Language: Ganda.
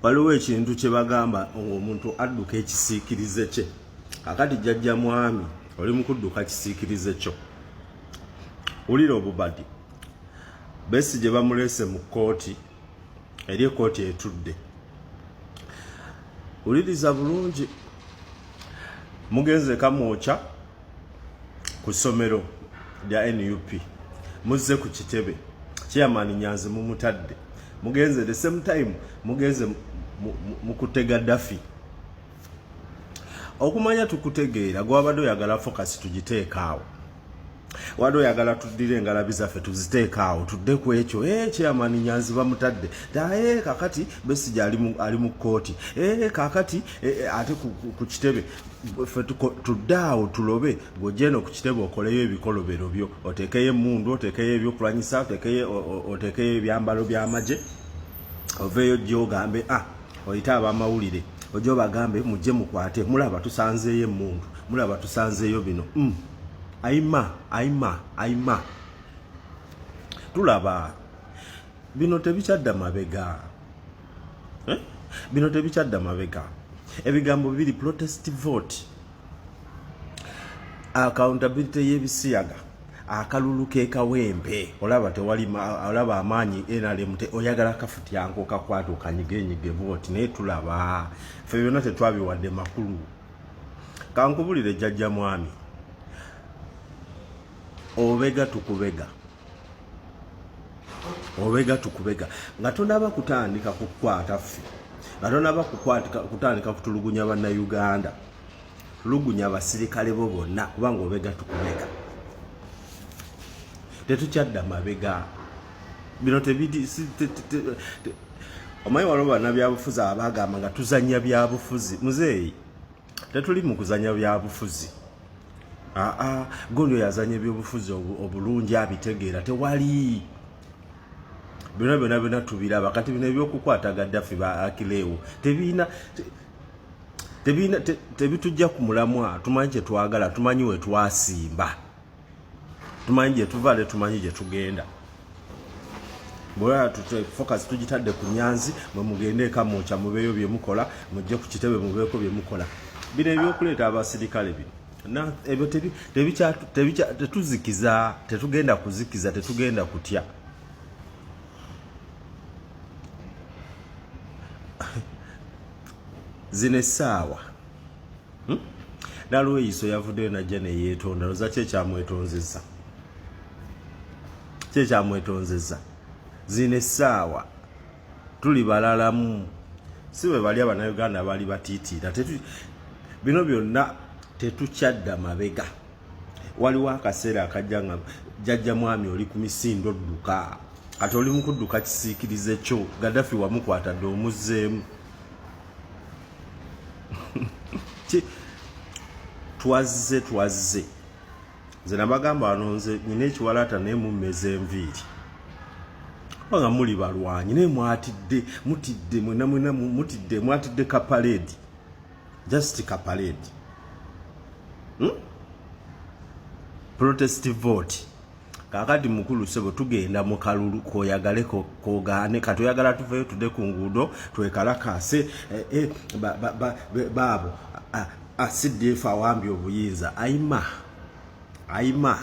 waliwo ekintu kye bagamba omuntu adduka ekisiikirize kye. Kakati jjajja mwami oli mu kudduka kisiikirize kyo. Wulira obubadi. Besigye bamulese mu kkooti, eri ekkooti etudde. Wuliriza bulungi. Mugenze kamwoca ku ssomero lya NUP. Muzze ku kitebe. Chairman Nyanzi mumutadde. Mugenze the same time mugenze mukutega Daffy. Okumanya tukutegeera gwabadde oyagala focus tugiteekaawo. Wado yagala tudire ngalabi zaffe tuziteekaawo tudde ku ekyo Chairman Nyanzi bamutadde. Kakati Besigye ali mu kkooti. Kakati ate ku kitebe ffe tuddaawo tulobe gojeno ku kitebe okoleyo ebikolobero byo otekeyo emmundu otekeyo ebyokulwanyisa otekeyo ebyambalo by'amagye oveeyo gy'ogambe oyita abamawulire ojja obagambe mujje mukwate mulaba tusanzeeyo emmundu mulaba tusanzeeyo bino aima tulaba bino tebikyadda mabega bino tebikyadda mabega. Ebigambo bibiri protest vote, accountability y'ebisiyaga, akalulu k'ekawempe. Olaba tewali olaba amaanyi NRM oyagala kafutyanko kakwata okanyigenyige vote naye tulaba ffe byonna tetwabiwadde makulu. Kankubulire jjajja mwami obega tukubega nga tonaba kutandika kukwata ffe nga tonaba kutandika kutulugunya bannayuganda tulugunya abasirikale bo bonna kubanga obega tukubega tetukyadda mabega. Bino tebidi omanyi waliwo bannabyabufuzi abagamba nga tuzanya byabufuzi. Muzeeyi tetuli mu kuzanya byabufuzi. Gondo yazanya ebyobufuzi obulungi abitegeera tewali byonna tubiraba. Kati bino ebyokukwata Gaddafi ba Akileewo tebitujja ku mulamwa. Tumanyi kye twagala, tumanyi we twasimba, tumanyi gye tuvaale, tumanyi gye tugenda. Bwera focus tugitadde ku Nyanzi mwe mugende eka mwoca mubeeyo bye mukola mujje ku kitebe mubeeko bye mukola. Bino ebyokuleeta abasirikale bino ebyo tetuzikiza, tetugenda kuzikiza, tetugenda kutya. Zine essaawa Nalweyiso yavuddeyo najja neyeetonda. Loza kyekyamwetonzezza zine essaawa tuli balalamu si bwe bali abannayuganda bali batiitiira. Bino byonna tetukyadda mabega. Waliwo akaseera akajja nga jjajja mwami oli ku misindo dduka ate oli mu kudduka kisiikirize kyo. Gaddafi wamukwatadde omuzzeemu. Twazze nze nabagamba wano nze nyina ekiwalaata naye mummeza enviiri nga muli balwanyi naye mutidde mwatidde kapaleedi, just kapaleedi. Protest vote kakati mukulu sebo tugenda mu kalulu koyagale kogaane kati oyagala tuveyo tudde ku nguudo twekalakase baabo asidde efa awambye obuyinza. Aima